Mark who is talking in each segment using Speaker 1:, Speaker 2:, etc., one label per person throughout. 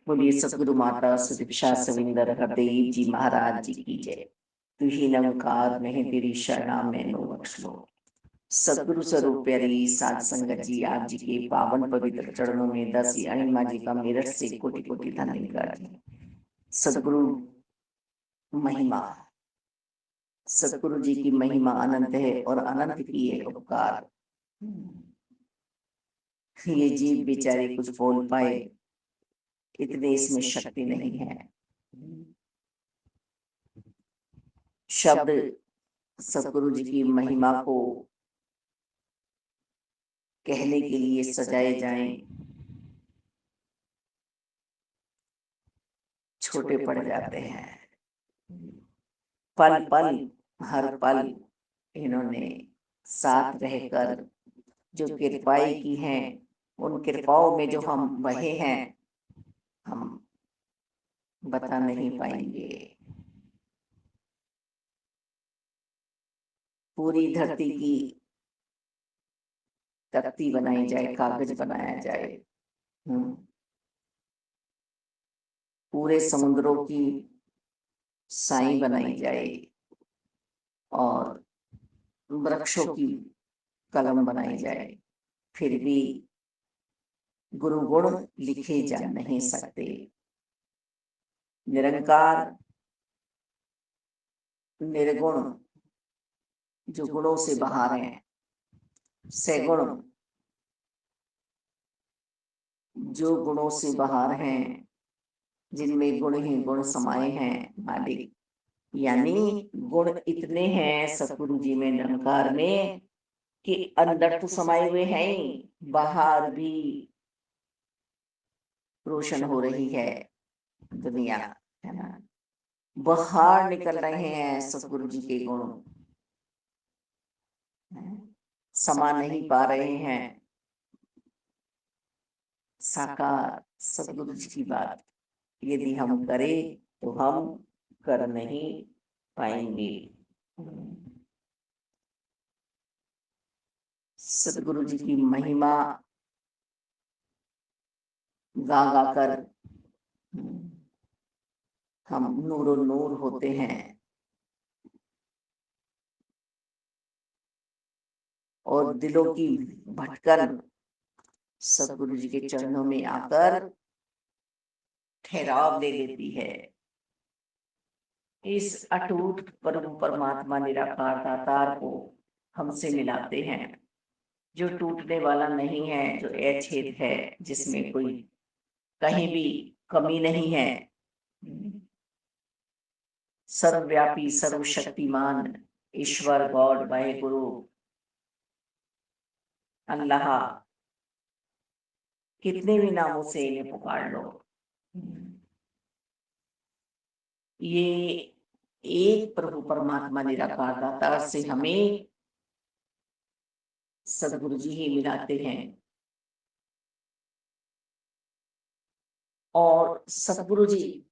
Speaker 1: बोलिए सतगुरु माता सुदीक्षा सविंदर हरदेव जी महाराज जी की जय। तुही नमकार नहीं तेरी शरणा मैनो बख्श लो। सतगुरु स्वरूप प्यारी साध संगत जी, आप जी के पावन पवित्र चरणों में दस अणिमा जी का मेरठ से कोटि कोटि धन्यवाद जी। सतगुरु महिमा, सतगुरु जी की महिमा अनंत है और अनंत की है उपकार। ये जीव बेचारे कुछ बोल पाए, इतने इसमें शक्ति नहीं है। शब्द सतगुरु जी की महिमा को कहने के लिए सजाए जाएं, छोटे पड़ जाते हैं। पल पल, हर पल इन्होंने साथ रहकर जो कृपाएं की हैं, उन कृपाओं में जो हम बहे हैं, हम बता नहीं पाएंगे। पूरी धरती की तख्ती बनाई जाए, कागज बनाया जाए, पूरे समुद्रों की साई बनाई जाए और वृक्षों की कलम बनाई जाए, फिर भी गुरु गुण लिखे जा नहीं सकते। निरंकार निर्गुण जो गुणों से बाहर हैं, सगुण जो गुणों से बाहर हैं, जिनमें गुण ही गुण समाये हैं मालिक। यानी गुण इतने हैं सतगुरु जी में, निरंकार में, कि अंदर तो समाये हुए हैं ही, बाहर भी रोशन हो रही है दुनिया, है ना। बाहर निकल रहे हैं सतगुरु जी के गुण, समा नहीं पा रहे हैं साकार सतगुरु जी की बात। यदि हम करें तो हम कर नहीं पाएंगे। सतगुरु जी की महिमा गा गा कर हम नूरो नूर होते हैं और दिलों की भटकन सतगुरु जी के चरणों में आकर ठहराव ले लेती है। इस अटूट परम परमात्मा निराकार दातार को हमसे मिलाते हैं, जो टूटने वाला नहीं है, जो अछेद है, जिसमें कोई कहीं भी कमी नहीं है। सर्वव्यापी सर्वशक्तिमान ईश्वर गॉड वाहेगुरु अल्लाह, कितने भी नामों से इन्हें पुकार लो, ये एक प्रभु परमात्मा निराकार दातार से हमें सदगुरु जी ही मिलाते हैं। और सतगुरु जी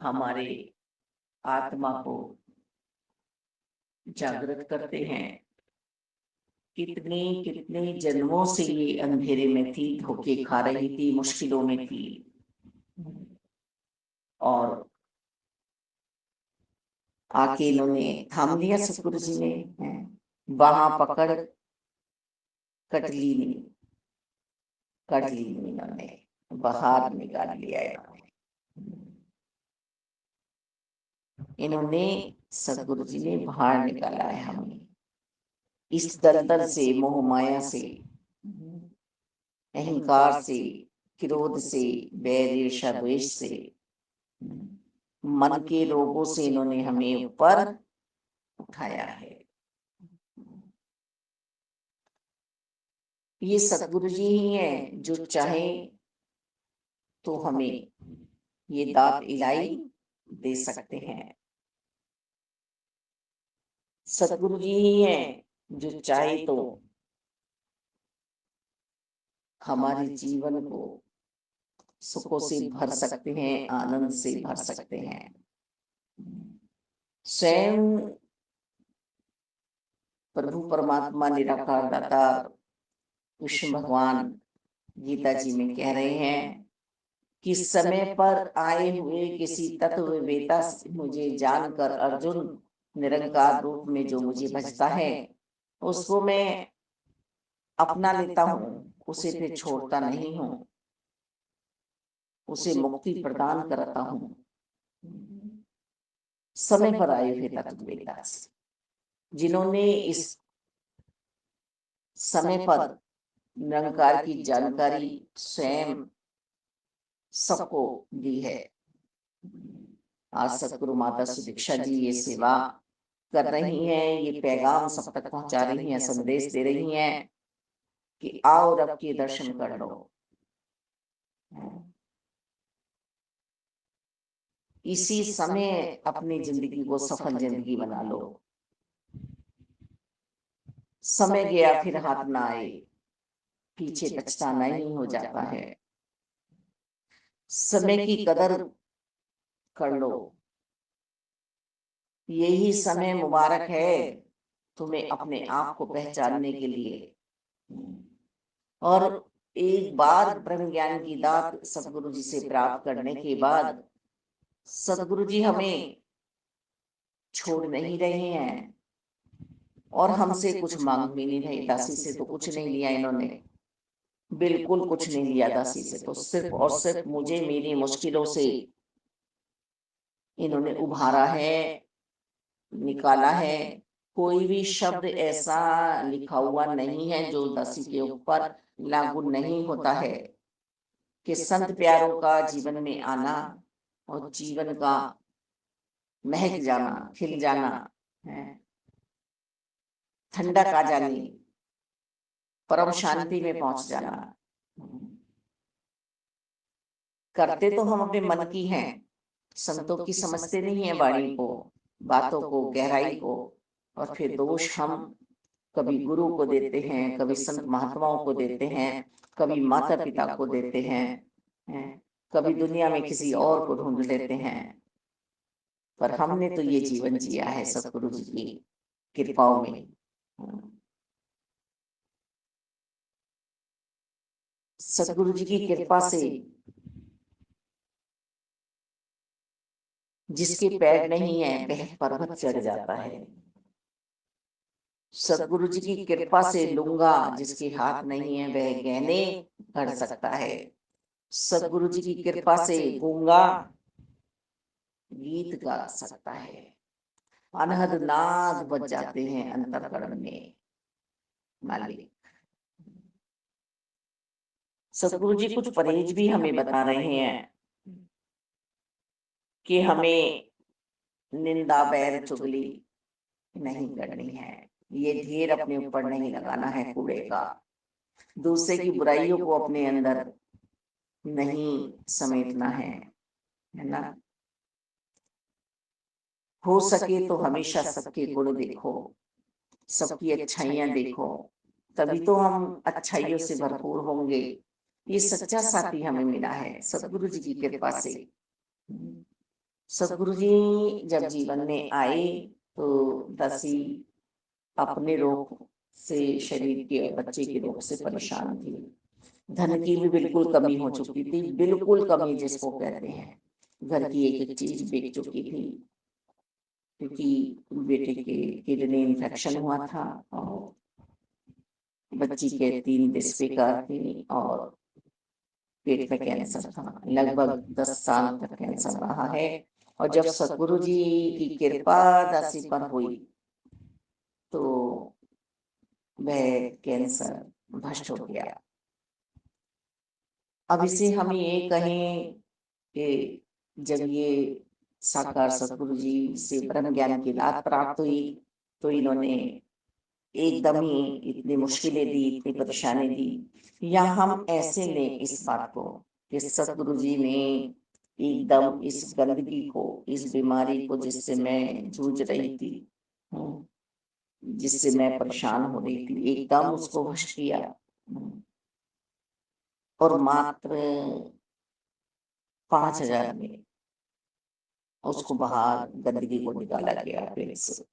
Speaker 1: हमारे आत्मा को जागृत करते हैं। कितने कितने जन्मों से ये अंधेरे में थी, धोखे खा रही थी, मुश्किलों में थी, और आके इन्होंने थाम लिया सतगुरु जी ने, वहां पकड़ कट ली नहीं, कट ली नहीं, इन्होंने बाहर निकाल लिया इन्होंने सतगुरु जी ने बाहर निकाला है हमें इस दलदल से, मोह माया से, अहंकार से, क्रोध से, बैर ईर्ष्या द्वेष से, मन के रोगों से इन्होंने हमें ऊपर उठाया है। ये सतगुरु जी ही हैं जो चाहे तो हमें ये दात इलाई दे सकते हैं। सतगुरु जी ही हैं जो चाहे तो हमारे जीवन को सुखों से भर सकते हैं, आनंद से भर सकते हैं। स्वयं प्रभु परमात्मा निराकार दाता कृष्ण भगवान गीता जी में कह रहे हैं, कि समय पर आए हुए किसी तत्ववेता से मुझे जानकर अर्जुन निरंकार रूप में जो मुझे भजता है उसको मैं अपना लेता हूँ, उसे फिर छोड़ता नहीं हूँ, उसे मुक्ति प्रदान करता हूँ। समय पर आए हुए तत्ववेता से जिन्होंने इस समय पर निरंकार की जानकारी स्वयं सबको दी है। आज सतगुरु माता सुदीक्षा जी ये सेवा कर रही हैं, ये पैगाम सब तक पहुंचा रही हैं, संदेश दे रही हैं कि आओ रब के दर्शन कर लो। इसी समय अपनी जिंदगी को सफल जिंदगी बना लो। समय गया फिर हाथ ना आए, पीछे पछताना ही हो जाता है। समय की कदर कर लो, यही समय मुबारक है तुम्हें अपने आप को पहचानने के लिए। और एक बार ब्रह्म ज्ञान की दात सतगुरु जी से प्राप्त करने के बाद सतगुरु जी हमें छोड़ नहीं रहे हैं और हमसे कुछ मांग भी नहीं रहे। दासी से तो कुछ नहीं लिया इन्होंने, बिल्कुल कुछ नहीं लिया दासी से, तो सिर्फ और सिर्फ मुझे मेरी मुश्किलों से इन्होंने उभारा है, निकाला है। कोई भी शब्द ऐसा लिखा हुआ नहीं है जो दासी के ऊपर लागू नहीं होता है कि संत प्यारों का जीवन में आना और जीवन का महक जाना, खिल जाना है, ठंडक आ जानी, परम शांति में पहुंच जाना। करते तो हम अपने मन की हैं, संतों की समझते नहीं है वाणी को, बातों को, गहराई को। और फिर दोष हम कभी गुरु को देते हैं, कभी संत महात्माओं को देते हैं, कभी माता पिता को देते हैं, कभी दुनिया में किसी और को ढूंढ लेते हैं। पर हमने तो ये जीवन जिया है सतगुरु जी की कृपाओं में। सतगुरु जी की कृपा से जिसके पैर नहीं है वह पर्वत चढ़ जाता है। सतगुरु जी की कृपा से लूंगा जिसके हाथ नहीं है वह गहने गढ़ सकता है। सतगुरु जी की कृपा से गूंगा गीत गा सकता है। अनहद नाद बज जाते हैं अंतर्करण में मालिक। सतगुरु जी कुछ परहेज भी हमें बता रहे हैं कि हमें निंदा बैर चुगली नहीं करनी है, ये ढेर अपने ऊपर नहीं लगाना है कूड़े का, दूसरे की बुराइयों को अपने अंदर नहीं समेटना है ना। हो सके तो हमेशा सबके गुण देखो, सबकी अच्छाइयां देखो, तभी तो हम अच्छाइयों से भरपूर होंगे। ये सच्चा साथी हमें मिला है सतगुरु जी की कृपा से। सतगुरु जी जब जीवन में आए तो दासी अपने रोग से, शरीर के और बच्चे के रोग से परेशान थी। धन की भी बिल्कुल कमी हो चुकी थी, बिल्कुल कमी जिसको कहते हैं। घर की एक एक चीज बिक चुकी थी क्योंकि बेटे के किडनी इन्फेक्शन हुआ था और बच्ची के 3 डिस्फिगर थी और पेट में कैंसर था। लगभग 10 साल तक कैंसर रहा है। और जब सतगुरु जी की कृपा दासी पर हुई तो वह कैंसर भस्म हो गया। अब इसे हम ये कहें कि जब ये साकार सतगुरु जी से ब्रह्म ज्ञान की दात प्राप्त हुई तो इन्होंने एकदम ही इतनी मुश्किलें दी, इतनी परेशानी दी। या हम ऐसे लें इस बात को कि सतगुरु जी ने एकदम इस गंदगी को, इस बीमारी को जिससे मैं जूझ रही थी, जिससे मैं परेशान हो रही थी, एकदम उसको वश किया और मात्र 5,000 में उसको बाहर गंदगी को निकाला गया पेट से।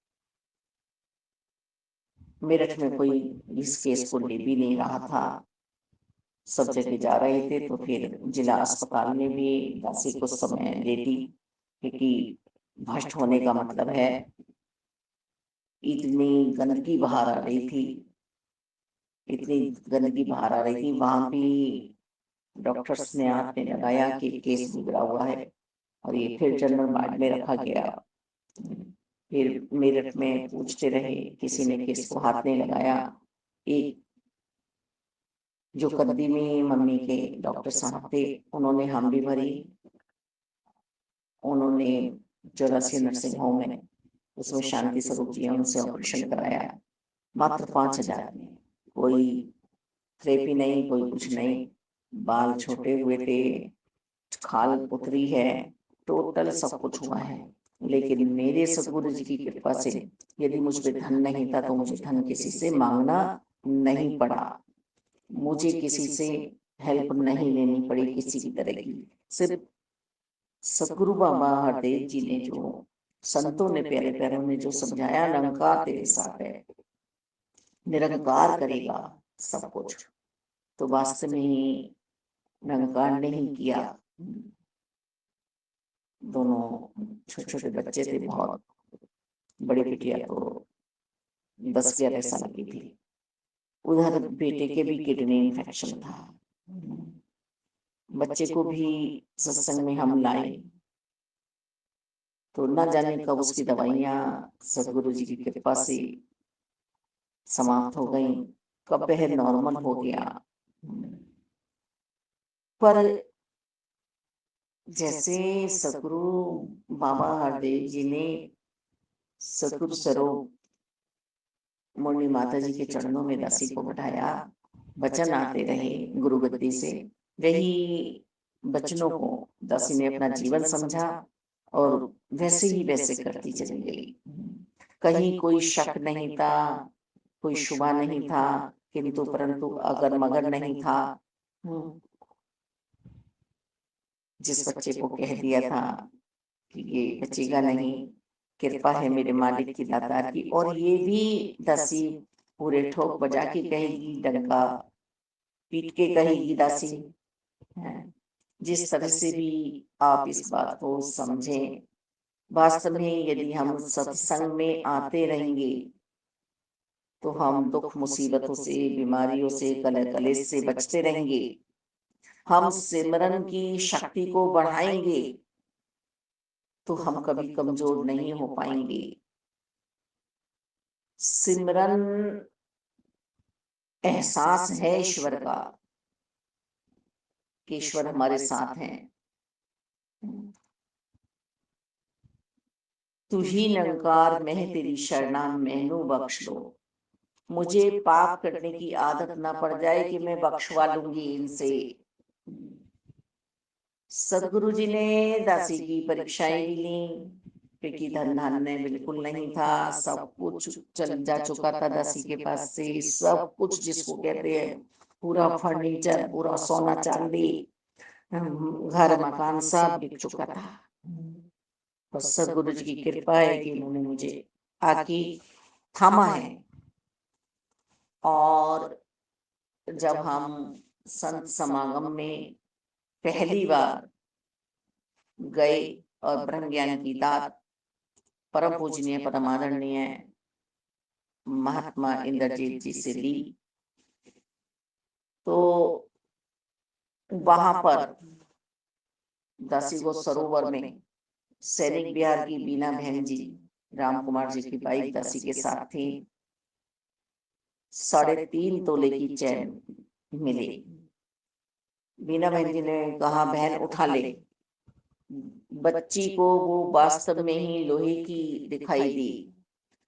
Speaker 1: मेरठ में कोई इस केस को ले भी नहीं रहा था। सब जगह जा रहे थे, तो फिर जिला अस्पताल में भी दासी कुछ समय लेटी, क्योंकि भ्रष्ट होने का मतलब है इतनी गंदगी बाहर आ रही थी, इतनी गंदगी बाहर आ रही थी। वहां भी डॉक्टर्स ने हाथ में लगाया कि केस बिगड़ा हुआ है, और ये फिर जनरल वार्ड में रखा गया। फिर मेरठ में पूछते रहे, किसी ने केस को हाथ नहीं लगाया। एक जो कद्दी में मम्मी के डॉक्टर साहब थे, उन्होंने हम भी भरी, उन्होंने चौरासी नर्सिंग होम है उसमें शांति स्वरूप जी उनसे ऑपरेशन कराया, मात्र 5,000 में। कोई थेरेपी नहीं, कोई कुछ नहीं। बाल छोटे हुए थे, खाल उतरी है, टोटल सब कुछ हुआ है। लेकिन मेरे सदगुरु जी की कृपा से यदि मुझ पे धन नहीं था तो मुझे धन किसी से मांगना नहीं पड़ा, मुझे किसी से हेल्प नहीं लेनी पड़ी किसी भी तरह की। सिर्फ सदगुरु बाबा हरदेव जी ने, जो संतों ने प्यारे प्यारों ने जो समझाया, निरंकार तेरे साथ है, निरंकार करेगा सब कुछ, तो वास्तव में ही निरंकार ने ही किया। दोनों छोटे छोटे बच्चे थे, बहुत बड़ी बिटिया तो 10-11 साल की थी। उधर बेटे के भी किडनी इन्फेक्शन था। बच्चे को भी सत्संग में हम लाए, तो ना जाने कब उसकी दवाइयाँ सदगुरु जी की कृपा से समाप्त हो गई, कब वह नॉर्मल हो गया। पर जैसे सदगुरु बाबा हरदेव जी ने सदगुरु स्वरूप मुरली माता जी के चरणों में दासी को बैठाया, वचन आते रहे गुरु गद्दी से, वही बचनों को दासी ने अपना जीवन समझा और वैसे ही वैसे करती चली गई। कहीं कोई शक नहीं था, कोई शुबा नहीं था, किंतु परंतु अगर मगर नहीं था। जिस बच्चे को कह दिया था कि ये बचेगा नहीं, कृपा है मेरे मालिक की दातार की, और ये भी दासी पूरे ठोक बजा के कहेगी, डंका पीट के कहेगी दासी। जिस तरह से भी आप इस बात को समझें, वास्तव में यदि हम सत्संग में आते रहेंगे तो हम दुख मुसीबतों से, बीमारियों से, कलह कलेश से बचते रहेंगे। हम सिमरन की शक्ति को बढ़ाएंगे तो हम कभी कमजोर नहीं हो पाएंगे। सिमरन एहसास है ईश्वर का कि ईश्वर हमारे साथ हैं। तू ही निरंकार, मैं तेरी शरणा, मैनू बख्श लो। मुझे पाप करने की आदत ना पड़ जाए कि मैं बख्शवा लूंगी इनसे। सदगुरु जी ने दासी की परीक्षाएं भी ली, क्योंकि धन धान्य बिल्कुल नहीं था, सब कुछ चल जा चुका था दासी के पास से, सब कुछ जिसको कहते हैं पूरा फर्नीचर, पूरा सोना चांदी, घर मकान सब बिक चुका था। बस सदगुरु जी की कृपा है कि उन्होंने मुझे आके थामा है। और जब हम संत समागम में पहली बार गए और ब्रह्म ज्ञान की दात परम पूजनीय परम आदरणीय महात्मा इंद्रजीत जी से ली, तो वहां पर दासी को सरोवर में सैनिक बिहार की बीना बहन जी, राम कुमार जी की बाइक दासी के साथ थी। 3.5 तोले की चैन मिली। बीना बहन जी ने कहा, बहन उठा ले। बच्ची को वो वास्तव में ही लोहे की दिखाई दी,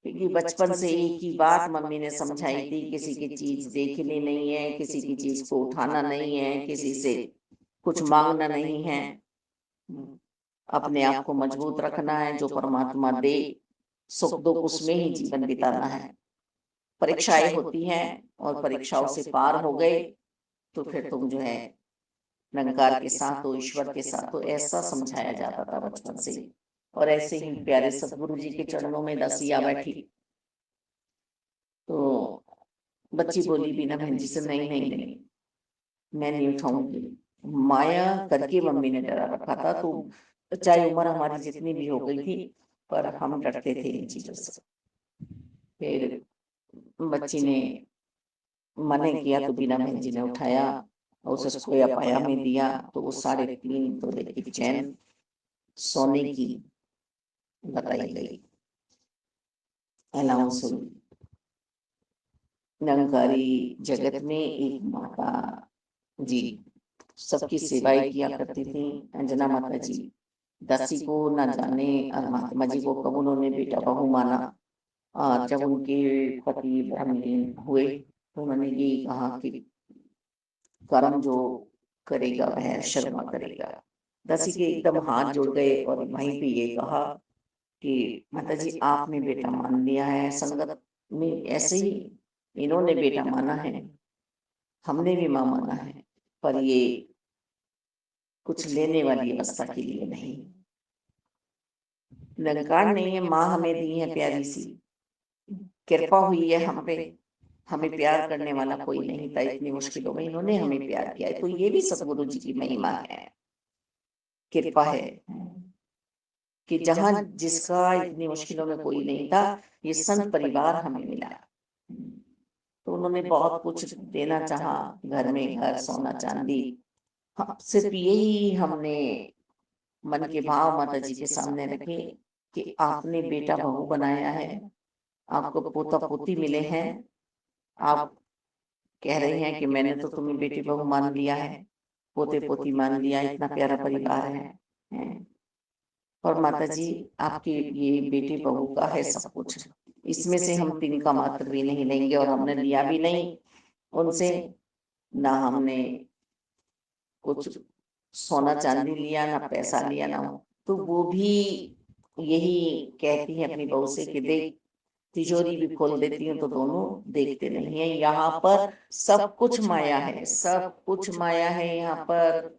Speaker 1: क्योंकि बचपन से एक ही बात मम्मी ने समझाई थी, किसी की चीज देखनी नहीं है, किसी की चीज को उठाना नहीं है, किसी से कुछ मांगना नहीं है, अपने आप को मजबूत रखना है, जो परमात्मा दे सुख दुख उसमें ही जीवन बिताना है। परीक्षाएं होती हैं और परीक्षाओं से पार हो गए तो फिर तुम जो है निरंकार के साथ हो, ईश्वर के साथ हो, ऐसा समझाया जाता था बचपन से। और ऐसे ही प्यारे सतगुरु जी के चरणों में दासिया बैठी, तो बच्ची बोली बीना बहन जी से, नहीं नहीं नहीं, मैं नहीं उठाऊंगी। माया करके मम्मी ने डरा रखा था, तो चाहे उम्र हमारी जितनी भी हो गई थी, पर हम डरते थे इन चीजों से। फिर बच्ची ने मने किया तो बीना बहन जी ने उठाया, और उसे सोया पाया में दिया, तो वो 3.5 तोले की चैन सोने की बताई गई, अनाउंस हुई। निरंकारी जगत में एक माता जी सबकी सेवाएं किया करती थी। अंजना माता जी दासी को ना जाने और महात्मा जी को कब उन्होंने बेटा बहू माना। जब उनके पति ब्रह्मलीन हुए तो उन्होंने ये कहा कि कर्म जो करेगा वह शर्मा करेगा। दासी के एकदम हाथ जुड़ गए और वहीं पे ये कहा कि माता जी आपने बेटा मान लिया है, संगत में ऐसे ही इन्होंने बेटा माना है, हमने भी मां माना है, पर ये कुछ लेने वाली अवस्था के लिए नहीं। निरंकार ने ये माँ हमें दी है प्यारी सी, कृपा हुई है हम पे, हमें प्यार करने वाला कोई नहीं था, इतनी मुश्किलों में इन्होंने हमें प्यार किया है, तो ये भी सतगुरु जी की महिमा है, कृपा है कि जहां जिसका इतनी मुश्किलों में कोई नहीं था, ये संत परिवार हमें मिला। तो उन्होंने बहुत कुछ देना चाहा, घर में घर सोना चांदी। हाँ, सिर्फ यही हमने मन के भाव माता जी के सामने रखे कि आपने बेटा बहू बनाया है, आपको पोता पोती मिले हैं, आप कह रही हैं कि मैंने तो तुम्हें बेटी बहू मान लिया है, पोते पोती मान लिया, इतना प्यारा परिवार है। और माता जी आपके ये बेटी बहू का है सब कुछ, इसमें से हम 3 का मात्र भी नहीं लेंगे, और हमने लिया भी नहीं उनसे, ना हमने कुछ सोना चांदी लिया, ना पैसा लिया, ना। तो वो भी यही कहती है अपनी बहू से कि देख तिजोरी भी खोल देती हूँ तो दोनों देखते नहीं है, यहाँ पर सब कुछ माया है, सब कुछ माया है यहाँ पर,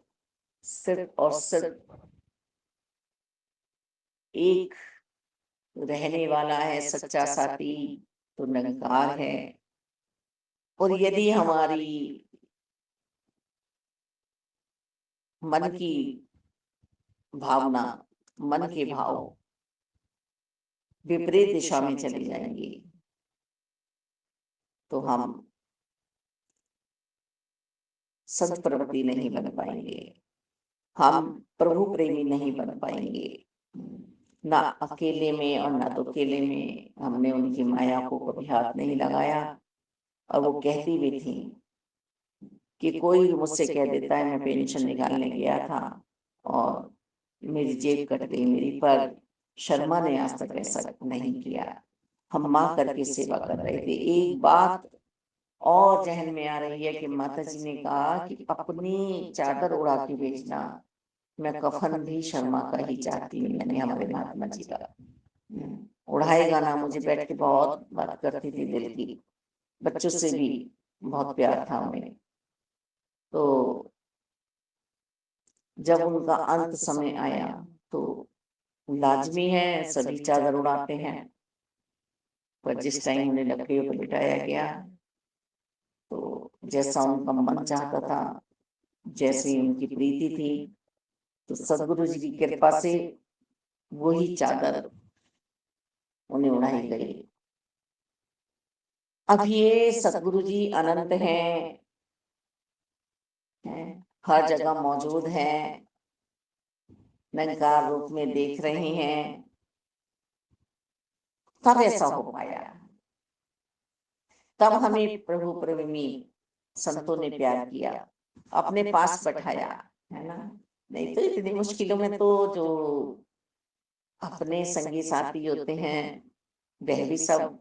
Speaker 1: सिर्फ और सिर्फ एक रहने वाला है सच्चा साथी, तो निरंकार है। और यदि हमारी मन की भावना, मन के भाव विपरीत दिशा में चले जाएंगे, तो हम संत प्रवृत्ति नहीं बन पाएंगे, हम प्रभु प्रेमी नहीं बन पाएंगे। ना अकेले में और ना तो अकेले में हमने उनकी माया को कभी हाथ नहीं लगाया। और वो कहती भी थी कि कोई मुझसे कह देता है मैं पेंशन निकालने गया था और मेरी जेब कट गई मेरी, पर शर्मा ने आज तक ऐसा नहीं किया। हम माँ करके सेवा कर रहे थे। एक बात और जहन में आ रही है कि माता जी ने कहा कि अपनी चादर उड़ा के बेचना, मैं कफन भी शर्मा का ही चाहती हूँ, यानी हमारे महात्मा जी का। उड़ाएगा ना, मुझे बैठ के बहुत बात करती थी दिल की, बच्चों से भी बहुत प्यार था उन्हें। तो जब उनका अंत समय आया तो लाजमी है सभी चादर उड़ाते हैं, पर जिस टाइम उन्हें लकड़ियों पर बिठाया गया तो जैसा उनका मन चाहता था, जैसी उनकी प्रीति थी, तो सदगुरु जी की कृपा से वही चादर उन्हें उड़ाई गई। अब ये सदगुरु जी अनंत हैं, हर जगह मौजूद हैं, निरंकार रूप में देख रहे हैं, तब ऐसा हो पाया। तब हमें प्रभु प्रेमी संतों ने प्यार किया, अपने पास बैठाया, है ना। नहीं तो इतनी मुश्किलों में तो जो अपने संगी साथी होते हैं वह भी सब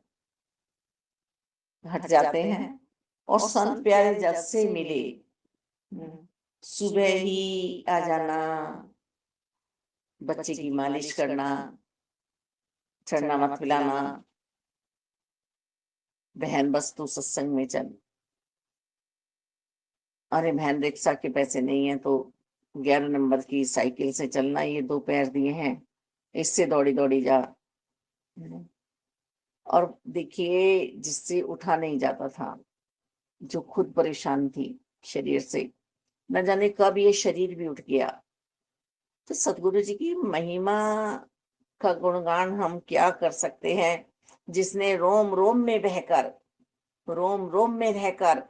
Speaker 1: हट जाते हैं। और संत प्यारे जब से मिले, सुबह ही आ जाना, बच्चे की मालिश करना, चढ़ना मत पिलाना, बहन बस तू सत्संग में चल, अरे बहन रिक्शा के पैसे नहीं है तो 11 नंबर की साइकिल से चलना, ये 2 पैर दिए हैं, इससे दौड़ी दौड़ी जा। और देखिए जिससे उठा नहीं जाता था, जो खुद परेशान थी शरीर से, न जाने कब ये शरीर भी उठ गया। तो सतगुरु जी की महिमा का गुणगान हम क्या कर सकते हैं, जिसने रोम रोम में बहकर, रोम रोम में रहकर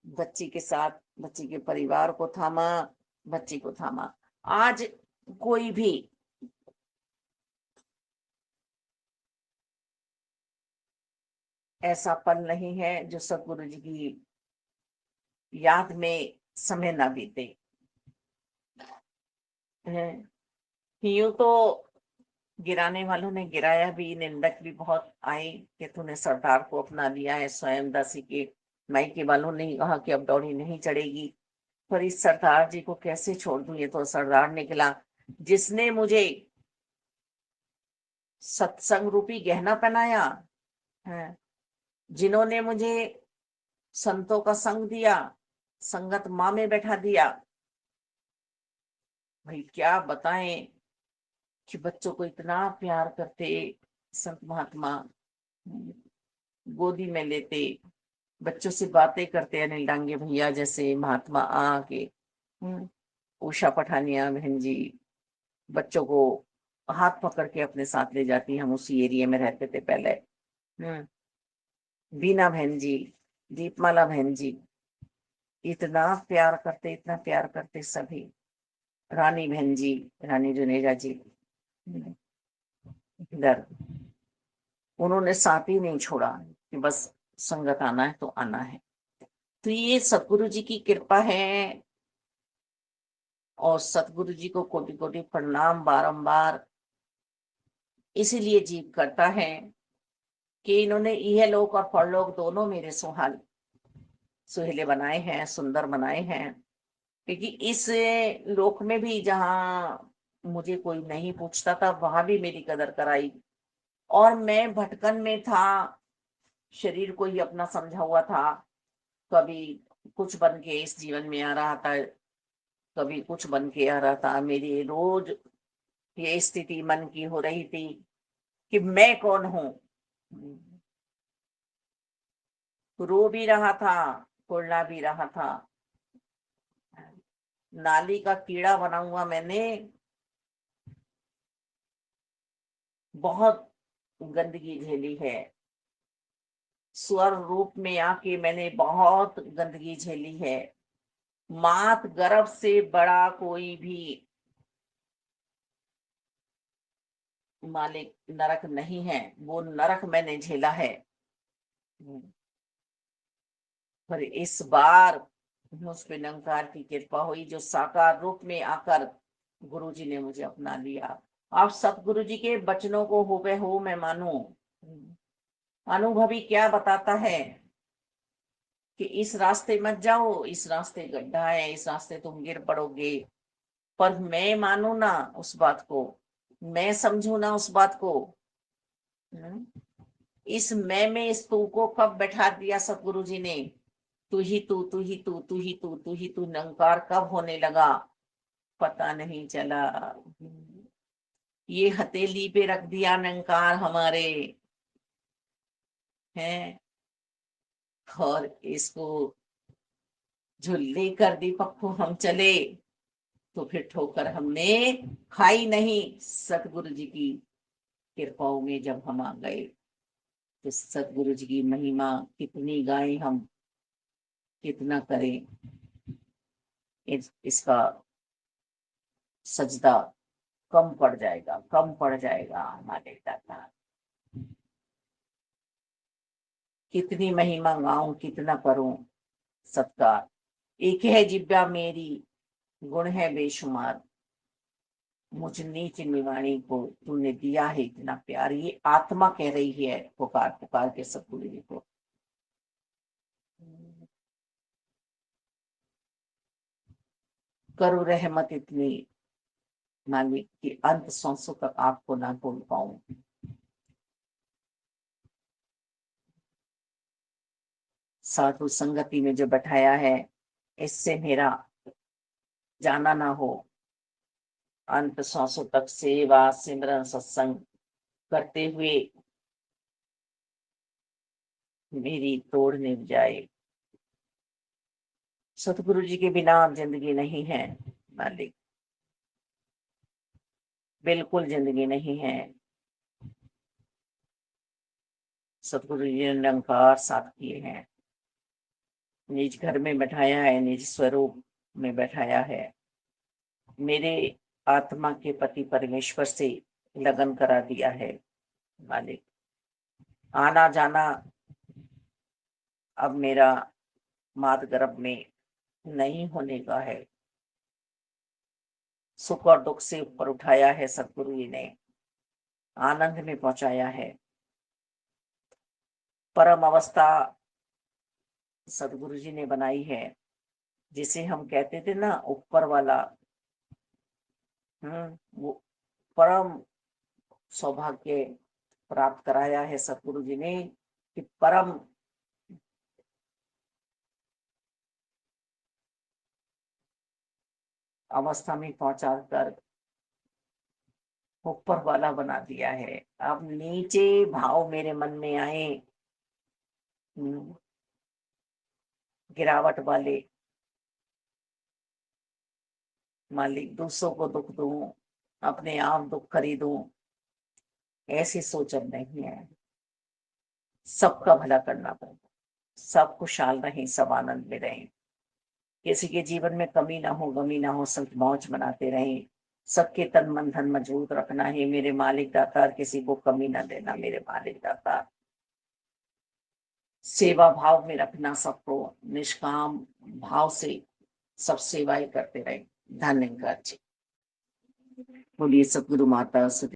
Speaker 1: बच्ची के साथ, बच्ची के परिवार को थामा, बच्ची को थामा। आज कोई भी ऐसा पल नहीं है जो सतगुरु जी की याद में समय ना बीते। यूं तो गिराने वालों ने गिराया भी, निंदक भी बहुत आए कि तूने सरदार को अपना लिया है। स्वयं दासी के मायके वालों ने कहा कि अब दौड़ी नहीं चढ़ेगी, पर इस सरदार जी को कैसे छोड़ दूं, ये तो सरदार निकला जिसने मुझे सत्संग रूपी गहना पहनाया है, जिन्होंने मुझे संतों का संग दिया, संगत माँ में बैठा दिया। भाई क्या बताएं कि बच्चों को इतना प्यार करते संत महात्मा, गोदी में लेते, बच्चों से बातें करते, अनिल डांगे भैया जैसे महात्मा आके, उषा पठानिया बहन जी बच्चों को हाथ पकड़ के अपने साथ ले जाती। हम उसी एरिया में रहते थे पहले। बीना बहन जी, दीपमाला बहन जी इतना प्यार करते, इतना प्यार करते सभी। रानी बहन जी, रानी जुनेजा जी इधर, उन्होंने साथ ही नहीं छोड़ा कि बस संगत आना है तो आना है। तो ये सतगुरु जी की कृपा है, और सतगुरु जी को कोटि कोटि प्रणाम बारंबार। इसीलिए जीव करता है कि इन्होंने यह लोक और परलोक दोनों मेरे सुहेले बनाए हैं, सुंदर बनाए हैं। क्योंकि इस लोक में भी जहाँ मुझे कोई नहीं पूछता था, वहां भी मेरी कदर कराई। और मैं भटकन में था, शरीर को ही अपना समझा हुआ था। कभी कुछ बन के इस जीवन में आ रहा था, कभी कुछ बन के आ रहा था। मेरी रोज ये स्थिति मन की हो रही थी कि मैं कौन हूं। रो भी रहा था, कुड़ना भी रहा था। नाली का कीड़ा बना हुआ मैंने, बहुत गंदगी झेली है। स्वर रूप में आके मैंने बहुत गंदगी झेली है। मात गर्भ से बड़ा कोई भी मालिक नरक नहीं है, वो नरक मैंने झेला है। पर इस बार उस पे निरंकार की कृपा हुई, जो साकार रूप में आकर गुरु जी ने मुझे अपना लिया। आप सतगुरु जी के वचनों को हूबहू मैं मानूं। अनुभवी क्या बताता है कि इस रास्ते मत जाओ, इस रास्ते गड्ढा है, इस रास्ते तुम गिर पड़ोगे। पर मैं मानू ना उस बात को, मैं समझू ना उस बात को। इस मैं में इस तू को कब बैठा दिया सतगुरु जी ने, तू ही तू, तू ही तू, तू ही तू, तू ही तू, निरंकार कब होने लगा पता नहीं चला। ये हथेली पे रख दिया निरंकार हमारे, हैं, और इसको जो लेकर दीपक को हम चले, तो फिर ठोकर हमने खाई नहीं। सतगुरु जी की कृपाओं में जब हम आ गए, तो सतगुरु जी की महिमा कितनी गाएं हम, कितना करें, इसका सजदा कम पड़ जाएगा, कम पड़ जाएगा हमारे दाता। कितनी महिमा गाऊं, कितना करूं सत्कार। एक है जिब्या मेरी, गुण है बेशुमार, मुझ नीच निवाणी को तूने दिया है इतना प्यार। ये आत्मा कह रही है पुकार पुकार के सतगुरु जी को। करो रहमत इतनी मालिक कि अंत सांसों तक आपको ना भूल पाऊं। साधु संगति में जो बैठाया है, इससे मेरा जाना ना हो। अंत सांसों तक सेवा सिमरन सत्संग करते हुए मेरी तोड़ निभ जाए। सतगुरु जी के बिना जिंदगी नहीं है मालिक, बिल्कुल जिंदगी नहीं है। सतगुरु जी ने निरंकार साथ किए हैं, निज घर में बैठाया है, निज स्वरूप में बैठाया है। मेरे आत्मा के पति परमेश्वर से लगन करा दिया है मालिक। आना जाना अब मेरा मात गर्भ में नहीं होने का है। सुख और दुख से ऊपर उठाया है सतगुरु जी ने, आनंद में पहुंचाया है। परम अवस्था सतगुरु जी ने बनाई है, जिसे हम कहते थे ना ऊपर वाला। वो परम सौभाग्य प्राप्त कराया है सतगुरु जी ने कि परम अवस्था में पहुंचा कर ऊपर वाला बना दिया है। अब नीचे भाव मेरे मन में आए, हम्म, गिरावट वाले, मालिक दूसरों को दुख दूं, अपने आप दुख खरीदूं, ऐसी सोच अब नहीं है। सबका भला करना पड़ता, सब खुशहाल रहें, सब आनंद में रहें, किसी के जीवन में कमी ना हो, गमी ना हो, सब मौज मनाते रहें। सबके तन मन धन मजबूत रखना है मेरे मालिक दाता, किसी को कमी ना देना मेरे मालिक दाता। सेवा भाव में रखना सबको, निष्काम भाव से सब सेवाएं करते रहे। धन्यवाद जी। बोलिए सतगुरु माता सती